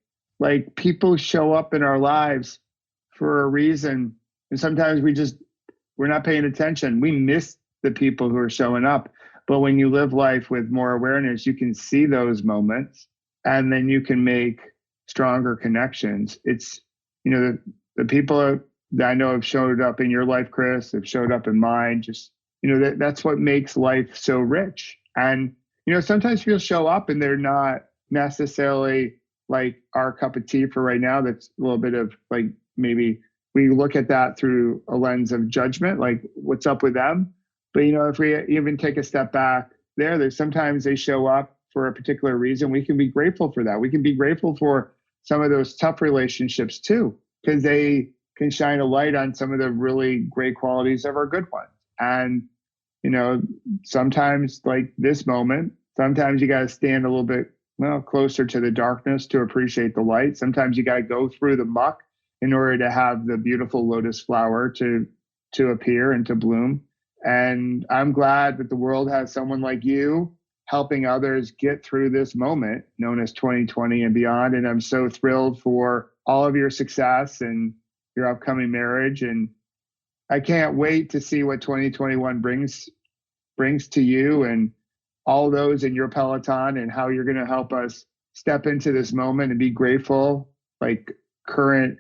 people show up in our lives for a reason. And sometimes we're not paying attention. We miss the people who are showing up. But when you live life with more awareness, you can see those moments, and then you can make stronger connections. It's, the people that I know have showed up in your life, Chris, have showed up in mine. Just, that's what makes life so rich. And, sometimes people show up and they're not necessarily like our cup of tea for right now. That's a little bit of like, maybe we look at that through a lens of judgment, like what's up with them. But, if we even take a step back there's sometimes they show up for a particular reason. We can be grateful for that. We can be grateful for some of those tough relationships too, because they can shine a light on some of the really great qualities of our good ones. And, sometimes like this moment, sometimes you got to stand a little bit closer to the darkness to appreciate the light. Sometimes you got to go through the muck in order to have the beautiful lotus flower to appear and to bloom. And I'm glad that the world has someone like you helping others get through this moment known as 2020 and beyond. And I'm so thrilled for all of your success and your upcoming marriage. And I can't wait to see what 2021 brings to you and all those in your Peloton, and how you're going to help us step into this moment and be grateful, like current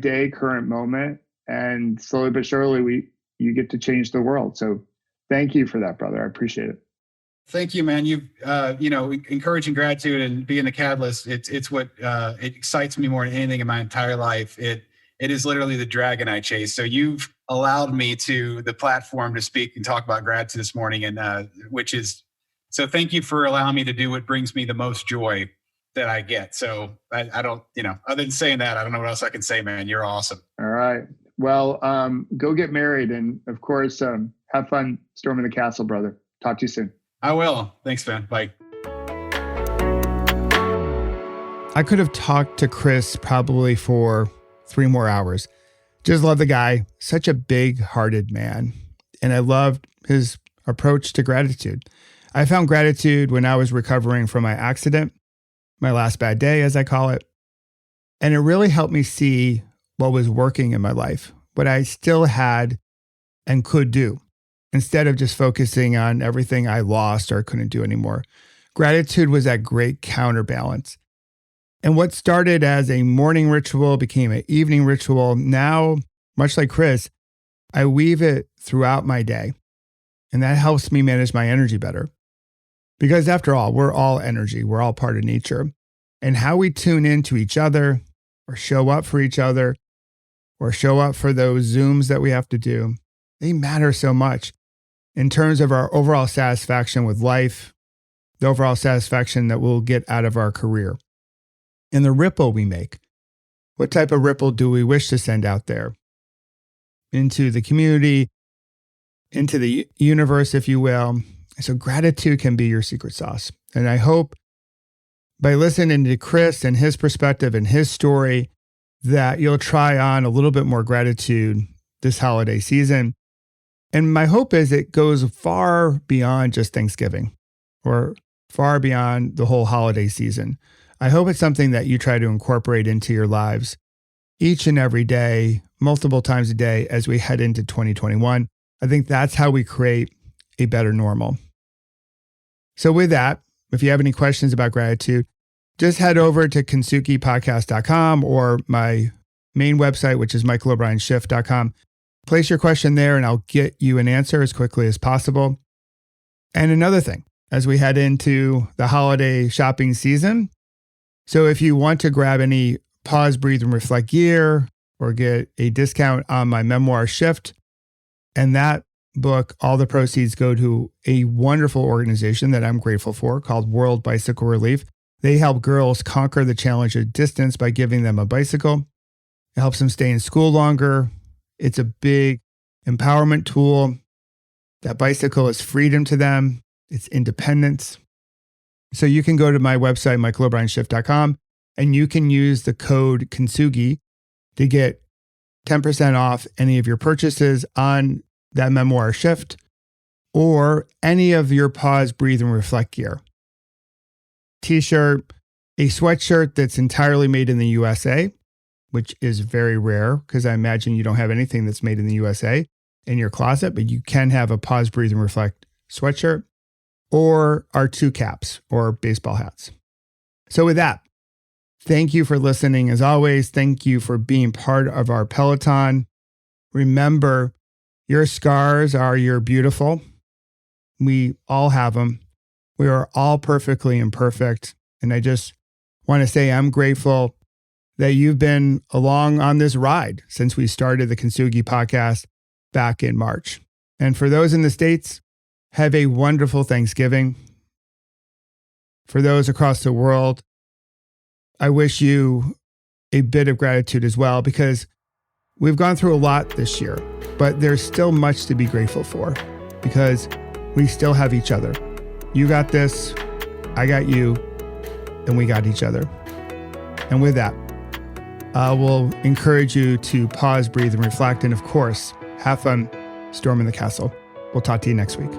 day, current moment. And slowly but surely you get to change the world. So thank you for that, brother. I appreciate it. Thank you, man. You've, encouraging gratitude and being the catalyst. It's what it excites me more than anything in my entire life. It is literally the dragon I chase. So you've allowed me the platform to speak and talk about gratitude this morning, and so thank you for allowing me to do what brings me the most joy that I get. So I don't, other than saying that, I don't know what else I can say, man. You're awesome. All right. Well, go get married, and of course, have fun storming the castle, brother. Talk to you soon. I will. Thanks, man. Bye. I could have talked to Chris probably for 3 more hours. Just love the guy. Such a big-hearted man. And I loved his approach to gratitude. I found gratitude when I was recovering from my accident, my last bad day, as I call it. And it really helped me see what was working in my life, what I still had and could do. instead of just focusing on everything I lost or couldn't do anymore. Gratitude was that great counterbalance. And what started as a morning ritual became an evening ritual. Now, much like Chris, I weave it throughout my day. And that helps me manage my energy better. Because after all, we're all energy. We're all part of nature. And how we tune into each other or show up for each other or show up for those Zooms that we have to do, they matter so much in terms of our overall satisfaction with life, the overall satisfaction that we'll get out of our career, and the ripple we make. What type of ripple do we wish to send out there? Into the community, into the universe, if you will. So gratitude can be your secret sauce. And I hope by listening to Chris and his perspective and his story that you'll try on a little bit more gratitude this holiday season. And my hope is it goes far beyond just Thanksgiving or far beyond the whole holiday season. I hope it's something that you try to incorporate into your lives each and every day, multiple times a day as we head into 2021. I think that's how we create a better normal. So with that, if you have any questions about gratitude, just head over to kintsugipodcast.com or my main website, which is michaelobrienshift.com. Place your question there and I'll get you an answer as quickly as possible. And another thing, as we head into the holiday shopping season, so if you want to grab any Pause, Breathe, and Reflect gear or get a discount on my memoir Shift, and that book, all the proceeds go to a wonderful organization that I'm grateful for called World Bicycle Relief. They help girls conquer the challenge of distance by giving them a bicycle. It helps them stay in school longer. It's a big empowerment tool. That bicycle is freedom to them. It's independence. So you can go to my website, michaelobrienshift.com, and you can use the code Kintsugi to get 10% off any of your purchases on that memoir Shift or any of your Pause, Breathe, and Reflect gear. T-shirt, a sweatshirt that's entirely made in the USA, which is very rare because I imagine you don't have anything that's made in the USA in your closet, but you can have a Pause, Breathe, and Reflect sweatshirt, or our 2 caps or baseball hats. So with that, thank you for listening. As always, thank you for being part of our Peloton. Remember, your scars are your beautiful. We all have them. We are all perfectly imperfect. And I just want to say I'm grateful that you've been along on this ride since we started the Kintsugi Podcast back in March. And for those in the States, have a wonderful Thanksgiving. For those across the world, I wish you a bit of gratitude as well, because we've gone through a lot this year, but there's still much to be grateful for because we still have each other. You got this, I got you, and we got each other. And with that, I will encourage you to pause, breathe, and reflect. And of course, have fun storming the castle. We'll talk to you next week.